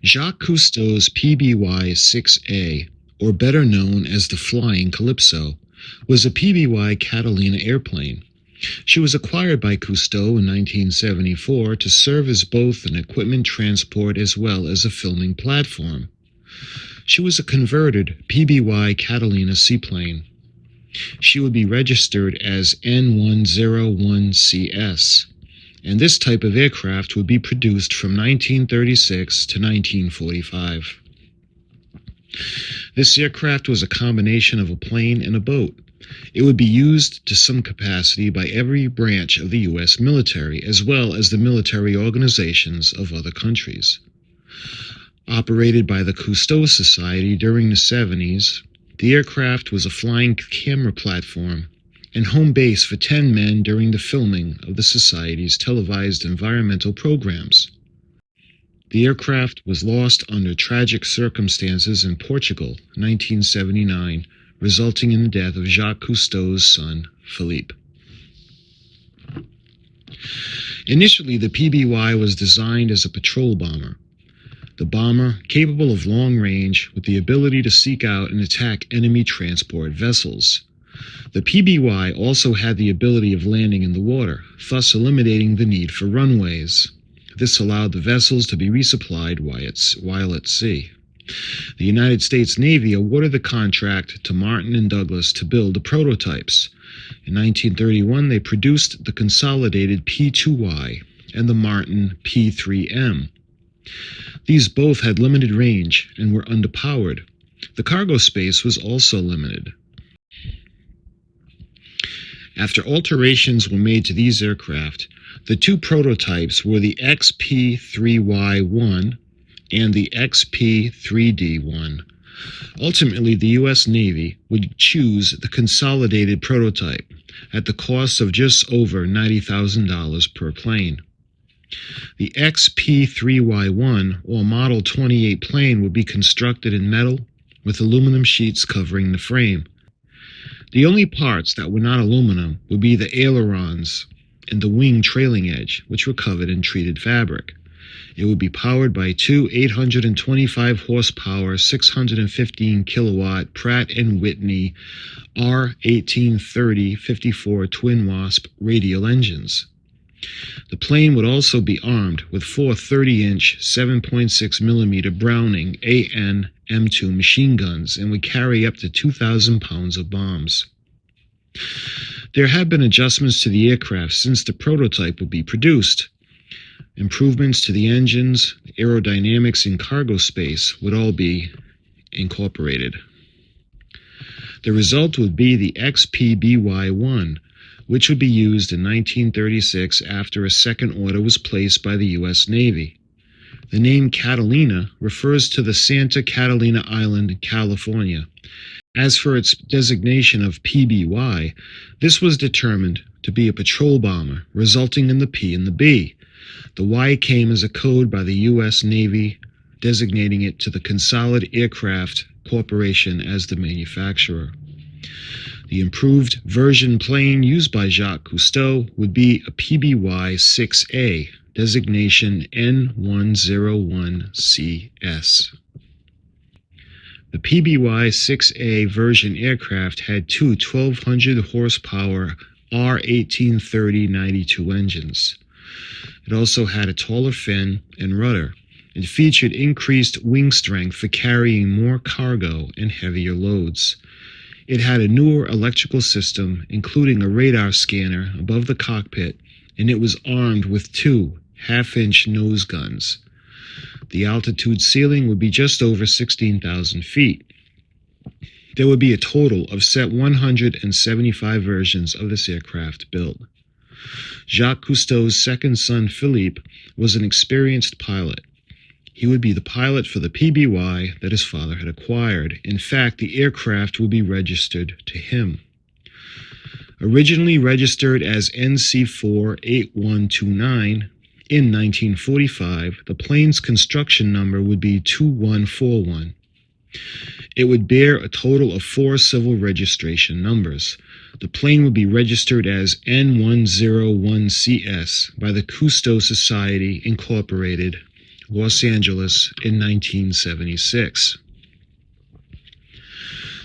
Jacques Cousteau's PBY-6A, or better known as the Flying Calypso, was a PBY Catalina airplane. She was acquired by Cousteau in 1974 to serve as both an equipment transport as well as a filming platform. She was a converted PBY Catalina seaplane. She would be registered as N101CS, and this type of aircraft would be produced from 1936 to 1945. This aircraft was a combination of a plane and a boat. It would be used to some capacity by every branch of the U.S. military, as well as the military organizations of other countries. Operated by the Cousteau Society during the 70s, the aircraft was a flying camera platform and home base for 10 men during the filming of the Society's televised environmental programs. The aircraft was lost under tragic circumstances in Portugal in 1979, resulting in the death of Jacques Cousteau's son, Phillippe. Initially, the PBY was designed as a patrol bomber. The bomber, capable of long range, with the ability to seek out and attack enemy transport vessels. The PBY also had the ability of landing in the water, thus eliminating the need for runways. This allowed the vessels to be resupplied while at sea. The United States Navy awarded the contract to Martin and Douglas to build the prototypes. In 1931, they produced the consolidated P2Y and the Martin P3M. These both had limited range and were underpowered. The cargo space was also limited. After alterations were made to these aircraft, the two prototypes were the XP3Y1 and the XP3D1. Ultimately, the U.S. Navy would choose the consolidated prototype at the cost of just over $90,000 per plane. The XP3Y1, or Model 28 plane, would be constructed in metal with aluminum sheets covering the frame. The only parts that were not aluminum would be the ailerons and the wing trailing edge, which were covered in treated fabric. It would be powered by two 825 horsepower, 615 kilowatt Pratt & Whitney R1830-54 Twin Wasp radial engines. The plane would also be armed with four 30-inch, 7.6 millimeter Browning AN M2 machine guns and would carry up to 2,000 pounds of bombs. There have been adjustments to the aircraft since the prototype would be produced. Improvements to the engines, aerodynamics, and cargo space would all be incorporated. The result would be the XPBY-1, which would be used in 1936 after a second order was placed by the U.S. Navy. The name Catalina refers to the Santa Catalina Island, California. As for its designation of PBY, this was determined to be a patrol bomber, resulting in the P and the B. The Y came as a code by the U.S. Navy, designating it to the Consolidated Aircraft Corporation as the manufacturer. The improved version plane used by Jacques Cousteau would be a PBY-6A, designation N101CS. The PBY-6A version aircraft had two 1,200 horsepower R1830-92 engines. It also had a taller fin and rudder. It featured increased wing strength for carrying more cargo and heavier loads. It had a newer electrical system, including a radar scanner above the cockpit, and it was armed with two 1/2-inch nose guns. The altitude ceiling would be just over 16,000 feet. There would be a total of 175 versions of this aircraft built. Jacques Cousteau's second son, Phillippe, was an experienced pilot. He would be the pilot for the PBY that his father had acquired. In fact, the aircraft would be registered to him. Originally registered as NC48129, in 1945, the plane's construction number would be 2141. It would bear a total of 4 civil registration numbers. The plane would be registered as N101CS by the Cousteau Society, Incorporated, Los Angeles, in 1976.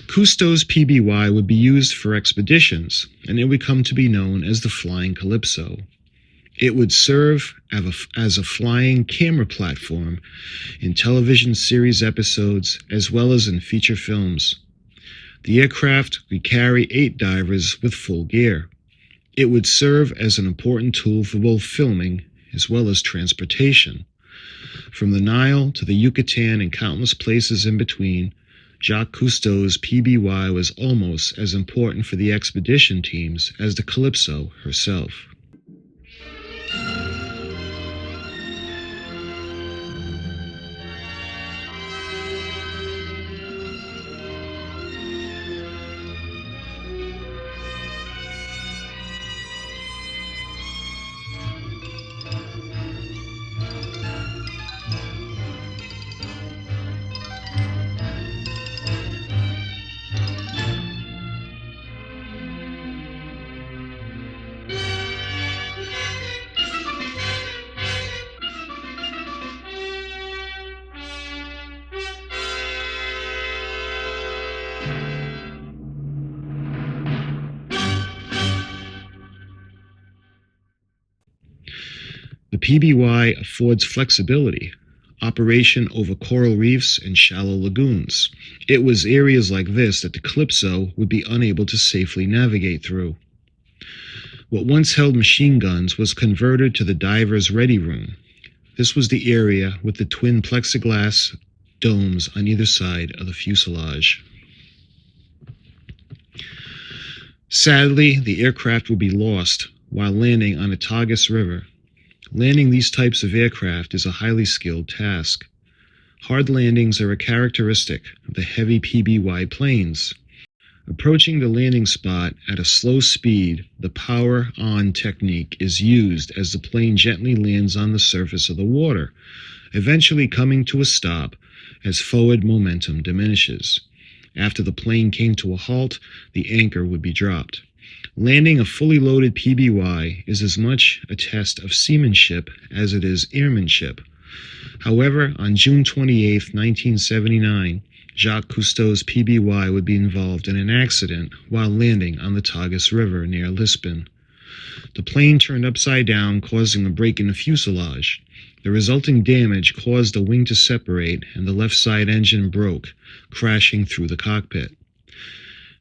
Cousteau's PBY would be used for expeditions, and it would come to be known as the Flying Calypso. It would serve as a flying camera platform in television series episodes as well as in feature films. The aircraft would carry 8 divers with full gear. It would serve as an important tool for both filming as well as transportation. From the Nile to the Yucatan and countless places in between, Jacques Cousteau's PBY was almost as important for the expedition teams as the Calypso herself. The PBY affords flexibility, operation over coral reefs and shallow lagoons. It was areas like this that the Calypso would be unable to safely navigate through. What once held machine guns was converted to the diver's ready room. This was the area with the twin plexiglass domes on either side of the fuselage. Sadly, the aircraft would be lost while landing on the Tagus River. Landing these types of aircraft is a highly skilled task. Hard landings are a characteristic of the heavy PBY planes. Approaching the landing spot at a slow speed, the power-on technique is used as the plane gently lands on the surface of the water, eventually coming to a stop as forward momentum diminishes. After the plane came to a halt, the anchor would be dropped. Landing a fully loaded PBY is as much a test of seamanship as it is airmanship. However, on June 28, 1979, Jacques Cousteau's PBY would be involved in an accident while landing on the Tagus River near Lisbon. The plane turned upside down, causing a break in the fuselage. The resulting damage caused the wing to separate and the left side engine broke, crashing through the cockpit.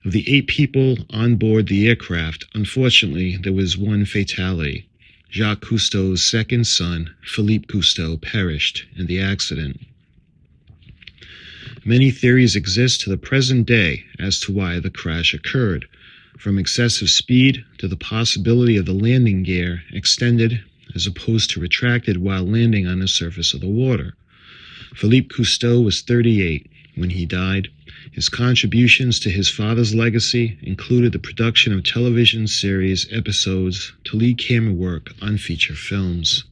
Of the 8 people on board the aircraft, unfortunately, there was one fatality. Jacques Cousteau's second son, Phillippe Cousteau, perished in the accident. Many theories exist to the present day as to why the crash occurred, from excessive speed to the possibility of the landing gear extended as opposed to retracted while landing on the surface of the water. Phillippe Cousteau was 38 when he died. His contributions to his father's legacy included the production of television series episodes to lead camera work on feature films.